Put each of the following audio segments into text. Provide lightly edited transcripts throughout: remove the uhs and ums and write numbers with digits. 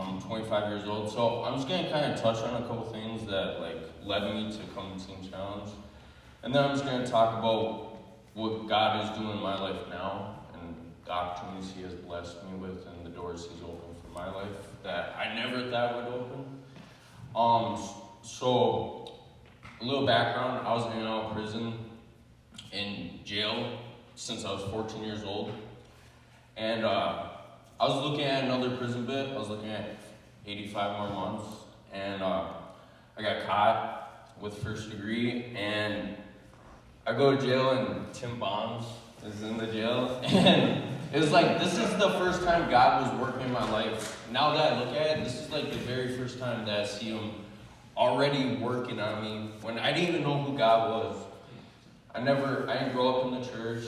I'm 25 years old. So I'm just gonna kind of touch on a couple things that like led me to come to Teen Challenge. And then I'm just gonna talk about what God is doing in my life now and the opportunities He has blessed me with and the doors He's opened for my life that I never thought would open. So a little background, I was in and out of prison, in jail since I was 14 years old. And I was looking at another prison bit. I was looking at 85 more months. And I got caught with first degree. And I go to jail and Tim Bonds is in the jail. And it was like, this is the first time God was working in my life. Now that I look at it, this is like the very first time that I see Him already working on me when I didn't even know who God was. I didn't grow up in the church.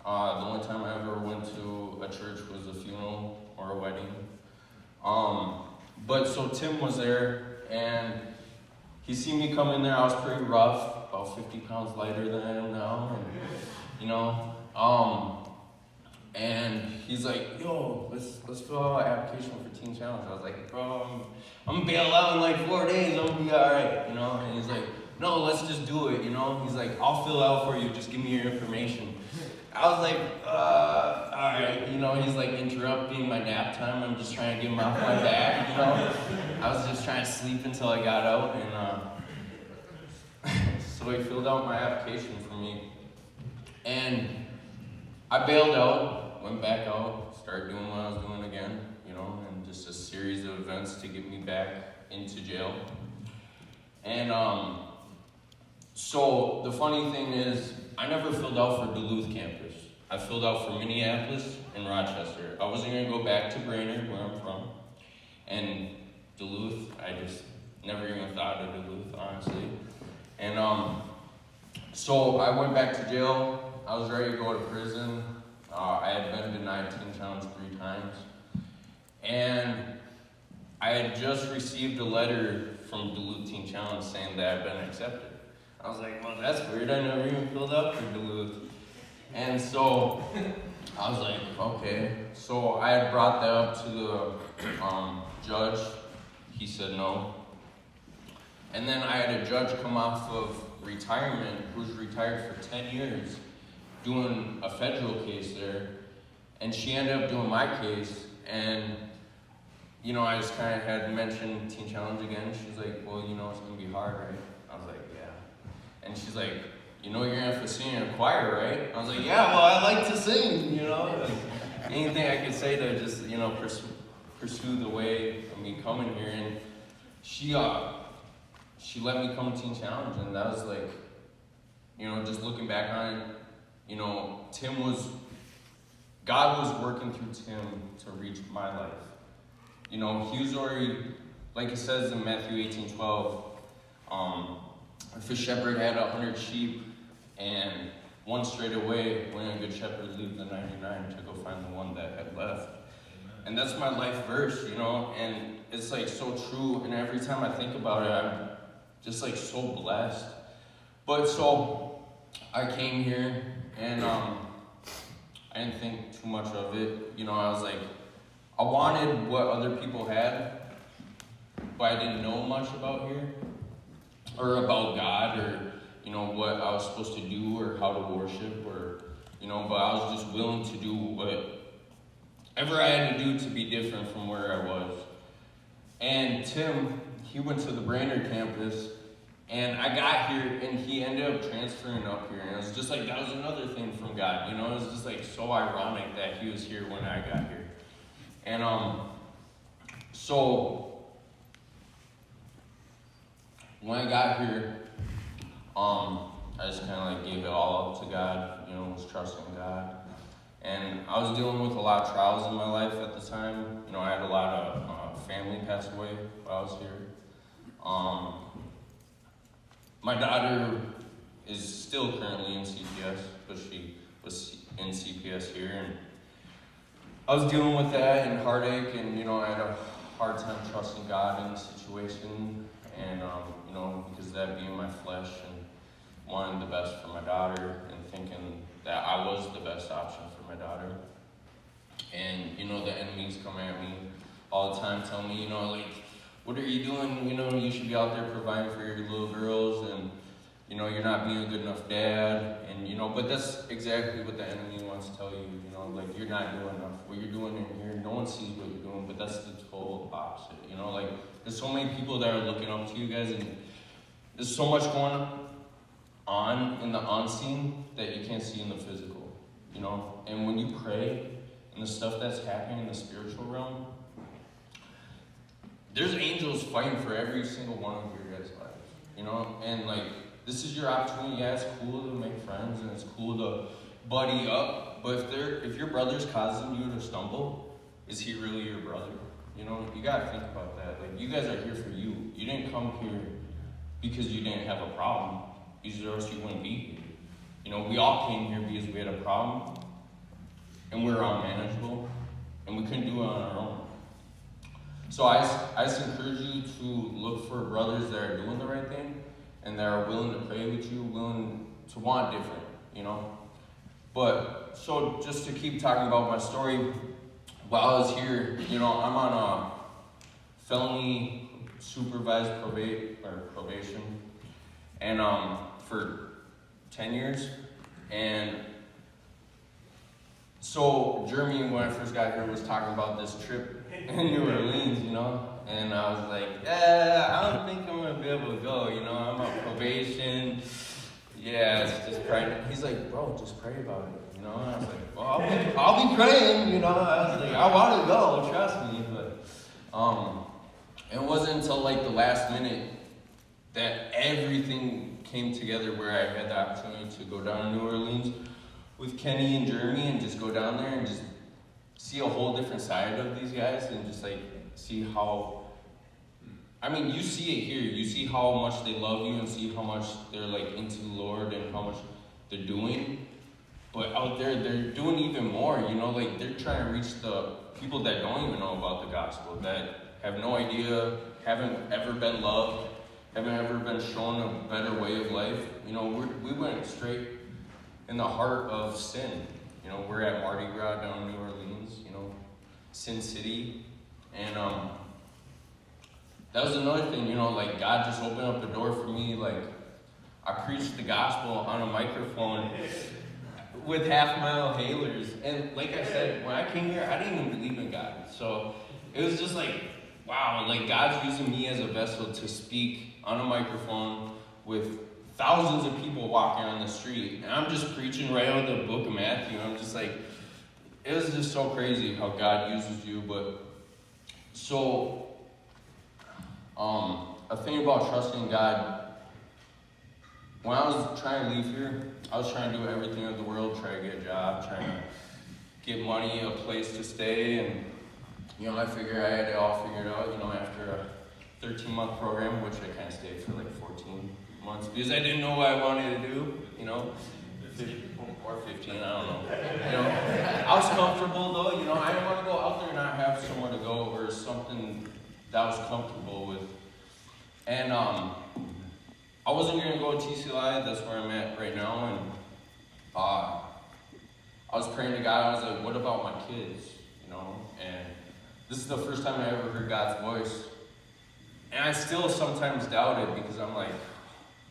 The only time I ever went to a church was a funeral or a wedding. But so Tim was there, and he seen me come in there. I was pretty rough, about 50 pounds lighter than I am now, and he's like, "Yo, let's fill out an application for Teen Challenge." I was like, "Bro, I'm gonna bail out in like 4 days. I'm gonna be all right, And he's like, "No, let's just do it, He's like, "I'll fill out for you. Just give me your information." I was like, all right, He's like interrupting my nap time. I'm just trying to get him off my back, I was just trying to sleep until I got out, and so he filled out my application for me, and I bailed out, went back out, started doing what I was doing again, and just a series of events to get me back into jail. And so the funny thing is, I never filled out for Duluth campus. I filled out for Minneapolis and Rochester. I wasn't going to go back to Brainerd, where I'm from. And Duluth, I just never even thought of Duluth, honestly. And so I went back to jail. I was ready to go to prison. I had been denied Teen Challenge 3 times. And I had just received a letter from Duluth Teen Challenge saying that I'd been accepted. I was like, well, that's weird. I never even filled out for Duluth. And so I was like, okay. So I had brought that up to the judge. He said no. And then I had a judge come off of retirement who's retired for 10 years doing a federal case there. And she ended up doing my case. And, I just kind of had mentioned Teen Challenge again. She's like, well, it's going to be hard, right? I was like, yeah. And she's like, you're going to have to sing in a choir, right? I was like, yeah, well, I like to sing, Like, anything I could say to just, pursue the way of me coming here. And she let me come to Teen Challenge, and that was like, just looking back on it, God was working through Tim to reach my life. He was already, like it says in Matthew 18:12, if a shepherd had 100 sheep and one strayed away, wouldn't a good shepherd leave the 99 to go find the one that had left? And that's my life verse, and it's like so true. And every time I think about it, I'm just like so blessed. But so I came here, and I didn't think too much of it. I was like, I wanted what other people had, but I didn't know much about here, or about God, or, what I was supposed to do, or how to worship, or, but I was just willing to do whatever I had to do to be different from where I was. And Tim, he went to the Brainerd campus, and I got here, and he ended up transferring up here, and it was just like, that was another thing from God, It was just like so ironic that he was here when I got here. And so when I got here, I just kind of like gave it all up to God, was trusting God. And I was dealing with a lot of trials in my life at the time. I had a lot of family pass away while I was here. My daughter is still currently in CPS, but she was in CPS here, and I was dealing with that and heartache, and I had a hard time trusting God in the situation, and because that being my flesh and wanting the best for my daughter and thinking that I was the best option for my daughter. And the enemies come at me all the time telling me, like, what are you doing? You should be out there providing for your little girls, and, you're not being a good enough dad. And, but that's exactly what the enemy wants to tell you, like, you're not doing enough. What you're doing in here, no one sees what you're doing, but that's the total opposite, like, there's so many people that are looking up to you guys, and there's so much going on in the unseen that you can't see in the physical, and when you pray, and the stuff that's happening in the spiritual realm, there's angels fighting for every single one of your guys' lives, and like, this is your opportunity. Yeah, it's cool to make friends, and it's cool to buddy up, but if your brother's causing you to stumble, is he really your brother? You gotta think about that. Like, you guys are here for you. You didn't come here because you didn't have a problem, because or else you wouldn't be here. We all came here because we had a problem, and we were unmanageable, and we couldn't do it on our own. So I just encourage you to look for brothers that are doing the right thing, and that are willing to pray with you, willing to want different, But, so just to keep talking about my story, while I was here, I'm on a felony supervised probation, and for 10 years, and so Jeremy, when I first got here, was talking about this trip in New Orleans, and I was like, I don't think I'm going to be able to go, I'm on probation, it's just praying. He's like, bro, just pray about it, and I was like, well, I'll be praying, I was like, I want to go, trust me, but it wasn't until like the last minute that everything came together where I had the opportunity to go down to New Orleans with Kenny and Jeremy and just go down there and just see a whole different side of these guys and just like see how, you see it here. You see how much they love you and see how much they're like into the Lord and how much they're doing. But out there, they're doing even more, like they're trying to reach the people that don't even know about the gospel, that have no idea, haven't ever been loved, haven't ever been shown a better way of life. We went straight in the heart of sin. We're at Mardi Gras down in New Orleans, Sin City. And that was another thing, like God just opened up the door for me. Like, I preached the gospel on a microphone with half-mile hailers. And like I said, when I came here, I didn't even believe in God. So it was just like, wow, like God's using me as a vessel to speak on a microphone with thousands of people walking on the street. And I'm just preaching right out of the book of Matthew. I'm just like, it was just so crazy how God uses you. But so, a thing about trusting God, when I was trying to leave here, I was trying to do everything in the world, try to get a job, trying to get money, a place to stay, and I figured I had it all figured out, after a 13-month program, which I kind of stayed for like 14 months, because I didn't know what I wanted to do, 15, or 15, I don't know. I was comfortable though, I didn't want to go out there and not have somewhere to go or something that I was comfortable with. And I wasn't going to go to TCLI, that's where I'm at right now, and I was praying to God. I was like, what about my kids, and this is the first time I ever heard God's voice, and I still sometimes doubt it, because I'm like,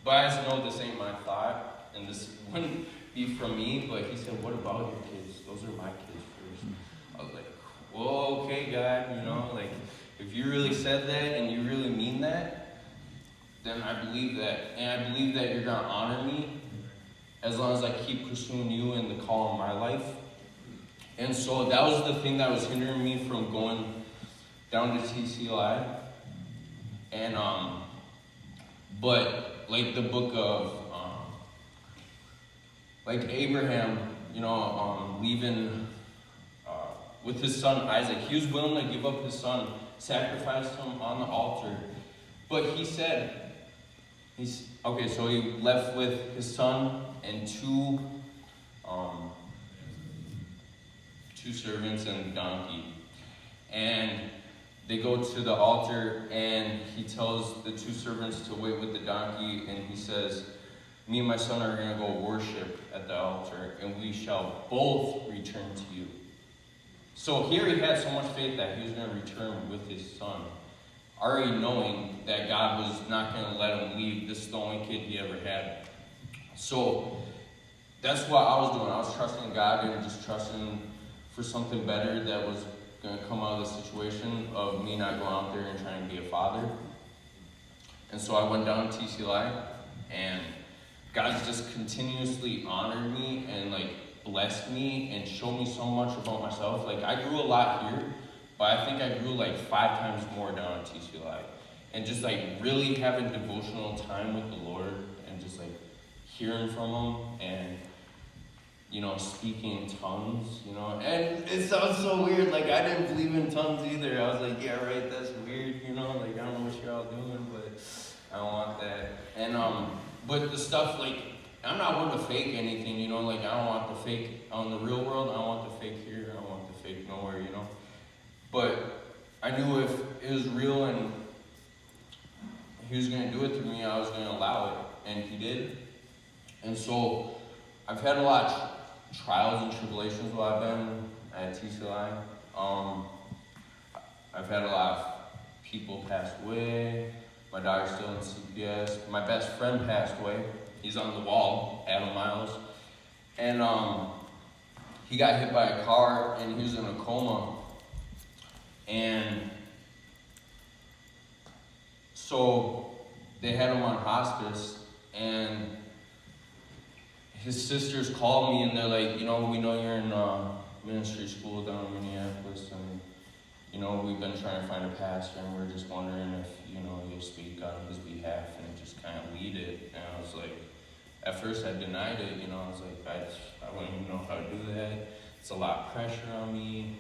but I just know this ain't my thought, and this wouldn't be from me. But he said, what about your kids? Those are my kids first. I was like, well, okay, God, like, if you really said that, and you really mean that, then I believe that. And I believe that you're going to honor me as long as I keep pursuing you and the call in my life. And so that was the thing that was hindering me from going down to TCLI. And, but like the book of, like Abraham, leaving with his son Isaac. He was willing to give up his son, sacrifice him on the altar. But he said, so he left with his son and two servants and a donkey. And they go to the altar, and he tells the two servants to wait with the donkey, and he says, me and my son are going to go worship at the altar, and we shall both return to you. So here he had so much faith that he was going to return with his son, already knowing that God was not going to let him leave. This is the only kid he ever had. So that's what I was doing. I was trusting God and just trusting for something better that was going to come out of the situation of me not going out there and trying to be a father. And so I went down to TCLI, and God's just continuously honored me and blessed me and showed me so much about myself. I grew a lot here, but I think I grew 5 times more down at TCLI. And just really having devotional time with the Lord and just hearing from him and speaking in tongues, and it sounds so weird, I didn't believe in tongues either. I was yeah, right, that's weird, I don't know what you're all doing, but I don't want that. And but the stuff, I'm not one to fake anything, I don't want the fake on the real world, I don't want the fake here, I don't want the fake nowhere, But I knew if it was real and he was going to do it to me, I was going to allow it, and he did. And so I've had a lot of trials and tribulations while I've been at TCLI. I've had a lot of people pass away. My daughter's still in CPS. My best friend passed away. He's on the wall, Adam Miles. And he got hit by a car, and he was in a coma. And so they had him on hospice, and his sisters called me, and they're we know you're in ministry school down in Minneapolis, and we've been trying to find a pastor, and we're just wondering if you'll speak on his behalf and just kind of lead it. And I was at first I denied it, I was I wouldn't even know how to do that. It's a lot of pressure on me.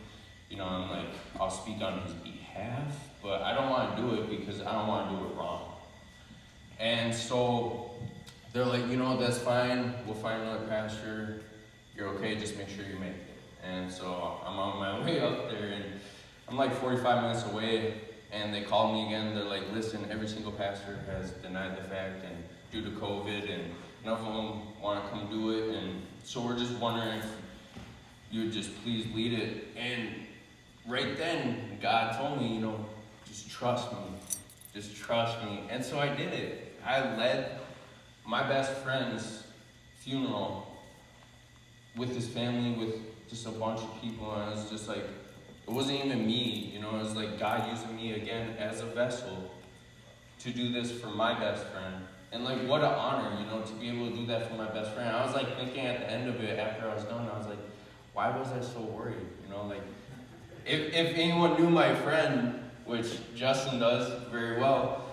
I'm I'll speak on his behalf, but I don't want to do it because I don't want to do it wrong. And so they're that's fine. We'll find another pastor. You're okay. Just make sure you make it. And so I'm on my way up there, and I'm 45 minutes away, and they called me again. They're listen, every single pastor has denied the fact, and due to COVID, and none of them want to come do it. And so we're just wondering if you would just please lead it. And right then, God told me, just trust me. Just trust me. And so I did it. I led my best friend's funeral with his family, with just a bunch of people, and it was just it wasn't even me, it was God using me again as a vessel to do this for my best friend. And what an honor, to be able to do that for my best friend. I was thinking at the end of it, after I was done, I was why was I so worried? If anyone knew my friend, which Justin does very well,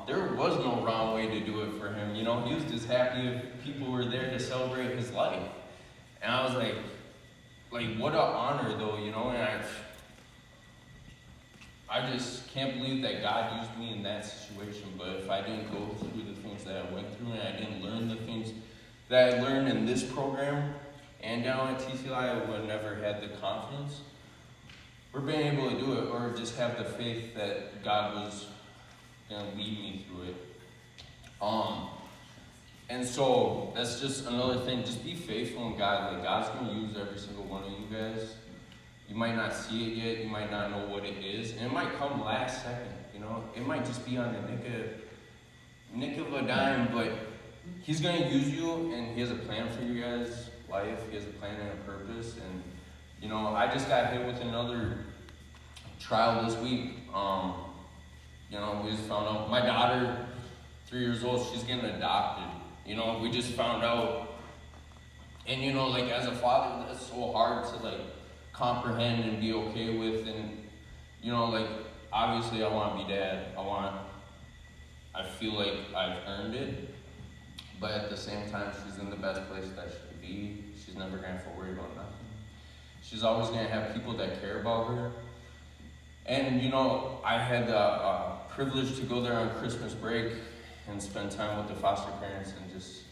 there was no wrong way to do it for him. He was just happy if people were there to celebrate his life. And I was what an honor though, and I just can't believe that God used me in that situation. But if I didn't go through the things that I went through, and I didn't learn the things that I learned in this program and down at TCLI, I would have never had the confidence or been able to do it, or just have the faith that God was going to lead me through it. And so that's just another thing. Just be faithful in God. God's going to use every single one of you guys. You might not see it yet. You might not know what it is. And it might come last second, It might just be on the nick of a dime, but he's going to use you, and he has a plan for you guys' life. He has a plan and a purpose. And, I just got hit with another trial this week. We just found out my daughter, 3 years old, she's getting adopted. We just found out. And, as a father, that's so hard to, comprehend and be okay with. And, obviously I want to be dad. I feel like I've earned it. But at the same time, she's in the best place that she could be. She's never going to have to worry about nothing. She's always going to have people that care about her. And, I had the privilege to go there on Christmas break and spend time with the foster parents, and just,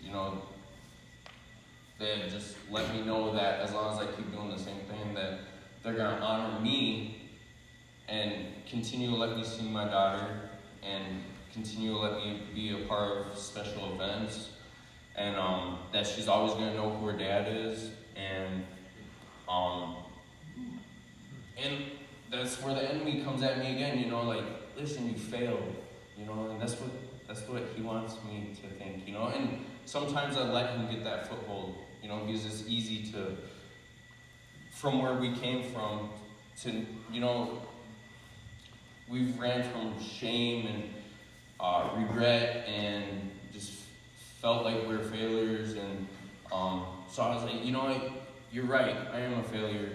they just let me know that as long as I keep doing the same thing, that they're going to honor me and continue to let me see my daughter and continue to let me be a part of special events, and that she's always going to know who her dad is, and And that's where the enemy comes at me again, you know, like, listen, you failed, you know, and that's what he wants me to think, you know, and sometimes I let him get that foothold, you know, because it's easy to, from where we came from, to, you know, we've ran from shame and regret and just felt like we're failures, and so I was like, you know what, you're right, I am a failure.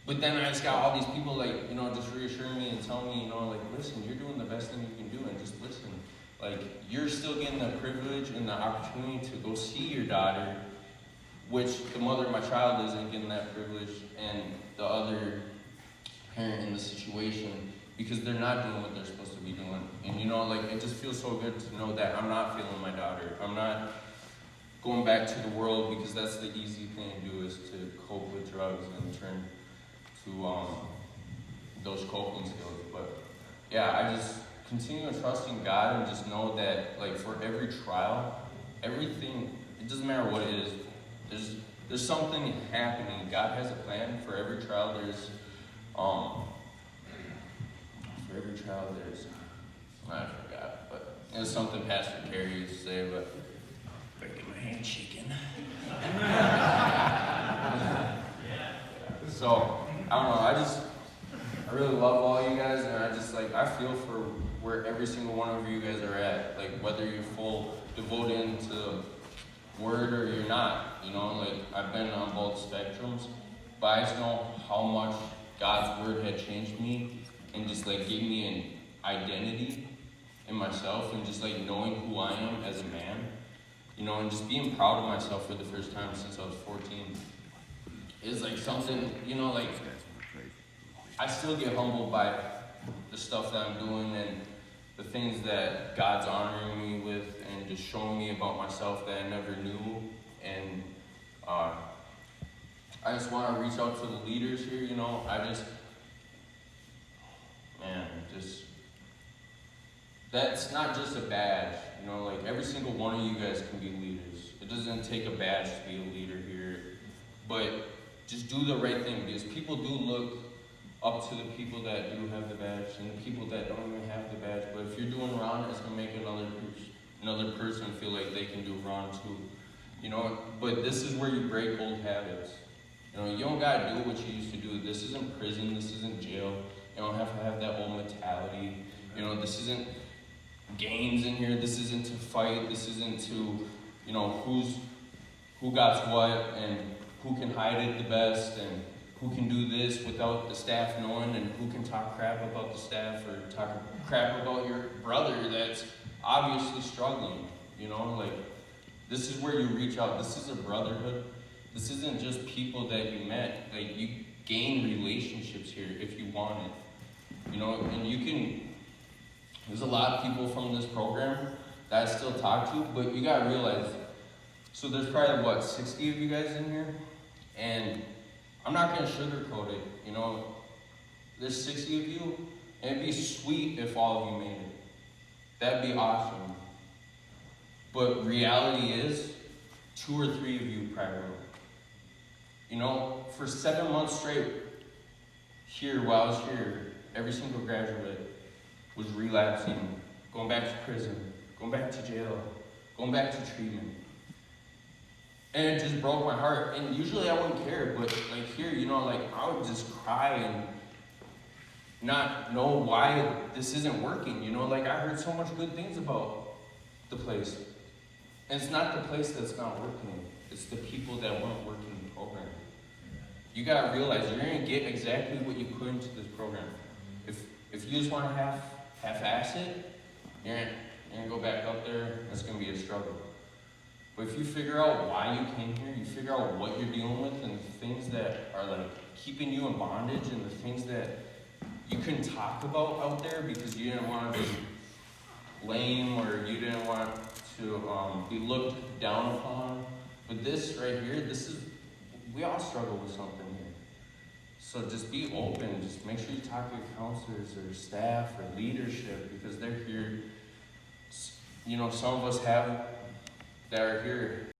But then I just got all these people, like, you know, just reassuring me and telling me, you know, like, listen, you're doing the best thing you can do, and just listen. Like, you're still getting the privilege and the opportunity to go see your daughter, which the mother of my child isn't getting that privilege, and the other parent in the situation, because they're not doing what they're supposed to be doing. And, you know, like, it just feels so good to know that I'm not failing my daughter. I'm not going back to the world, because that's the easy thing to do, is to cope with drugs and turn to those coping skills. But yeah, I just continue to trust in God and just know that, like, for every trial, everything, it doesn't matter what it is, there's something happening. God has a plan for every trial. There's for every trial there's, I forgot, but it was something Pastor Terry used to say, but I get my hand shaking. So I don't know, I really love all you guys, and I feel for where every single one of you guys are at, like, whether you're full devoted into word or you're not, you know, like, I've been on both spectrums, but I just know how much God's word had changed me, and just, like, gave me an identity in myself, and just, like, knowing who I am as a man, you know, and just being proud of myself for the first time since I was 14. Is like something, you know, like, I still get humbled by the stuff that I'm doing and the things that God's honoring me with, and just showing me about myself that I never knew. And I just want to reach out to the leaders here, you know. That's not just a badge, you know, like, every single one of you guys can be leaders. It doesn't take a badge to be a leader here, but just do the right thing, because people do look up to the people that do have the badge and the people that don't even have the badge. But if you're doing wrong, it's gonna make another person feel like they can do wrong too, you know. But this is where you break old habits. You know, you don't gotta do what you used to do. This isn't prison. This isn't jail. You don't have to have that old mentality. You know, this isn't games in here. This isn't to fight. This isn't to, you know, who got what and who can hide it the best, and who can do this without the staff knowing, and who can talk crap about the staff, or talk crap about your brother that's obviously struggling, you know. Like, this is where you reach out. This is a brotherhood. This isn't just people that you met. Like, you gain relationships here if you want it, you know. And there's a lot of people from this program that I still talk to, but you gotta realize, so there's probably, 60 of you guys in here? And I'm not going to sugarcoat it, you know. There's 60 of you, and it'd be sweet if all of you made it. That'd be awesome. But reality is, 2 or 3 of you probably will. You know, for 7 months straight, here, while I was here, every single graduate was relapsing, going back to prison, going back to jail, going back to treatment. And it just broke my heart. And usually I wouldn't care, but, like, here, you know, like, I would just cry and not know why this isn't working, you know. Like, I heard so much good things about the place. And it's not the place that's not working. It's the people that weren't working in the program. You gotta realize you're gonna get exactly what you put into this program. If you just want to half-ass it, you're gonna go back up there, it's gonna be a struggle. But if you figure out why you came here, you figure out what you're dealing with, and the things that are, like, keeping you in bondage, and the things that you couldn't talk about out there because you didn't want to be lame, or you didn't want to be looked down upon. But this right here, we all struggle with something here. So just be open. Just make sure you talk to your counselors or staff or leadership, because they're here. You know, some of us that are here